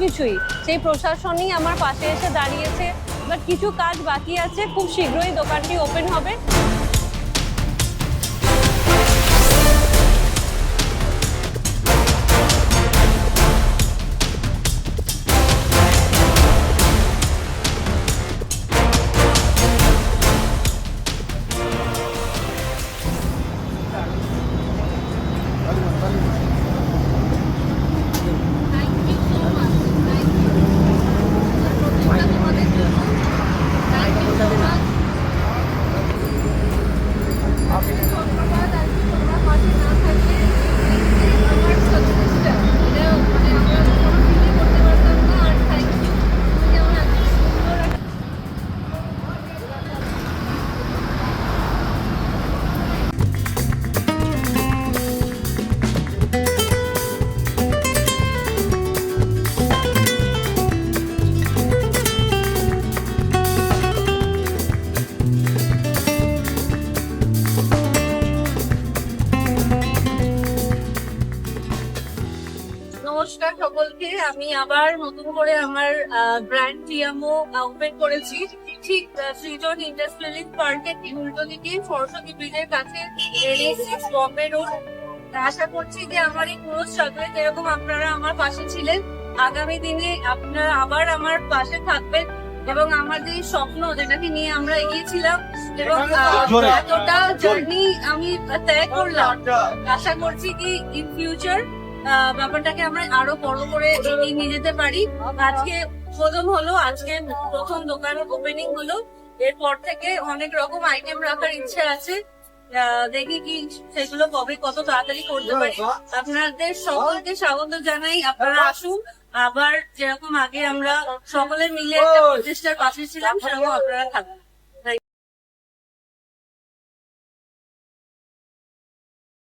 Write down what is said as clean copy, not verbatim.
কিছুই, সেই প্রশাসনই আমার পাশে এসে দাঁড়িয়েছে। বাট কিছু কাজ বাকি আছে, খুব শীঘ্রই দোকানটি ওপেন হবে। নমস্কার সকলকে, আমি আবার নতুন করে আমার ব্র্যান্ড টিয়ামো ওপেন করেছি ঠিক সৃজন ইন্ডাস্ট্রিয়ালিস্ট পার্কের উল্টো দিকে সরস্বতী ব্রিজের কাছে NS6 বম্বে রোড। আশা করছি যে আমার এই পুরো স্ট্রাগলে যেরকম আপনারা আমার পাশে ছিলেন, আগামী দিনে আপনারা আবার আমার পাশে থাকবেন এবং আমার যে স্বপ্ন যেটাকে নিয়ে আমরা এগিয়েছিলাম এবং এতটা জার্নি আমি ত্যাগ করলাম, আশা করছি কি ইন ফিউচার ব্যাপারটাকে আমরা আরো বড় করে এগিয়ে নিয়ে যেতে পারি। আজকে উদ্বোধন হলো, আজকে প্রথম দোকান ওপেনিং হলো, এরপর থেকে অনেক রকম আইটেম রাখার ইচ্ছে আছে। দেখি কি সেগুলো কবে কত তাড়াতাড়ি করতে পারি। আপনাদের সকলকে স্বাগত জানাই, আপনারা আসুন। আবার যেরকম আগে আমরা সকলে মিলে একটা প্রচেষ্টার পাশে ছিলাম, সেরকম আপনারা থাকুন।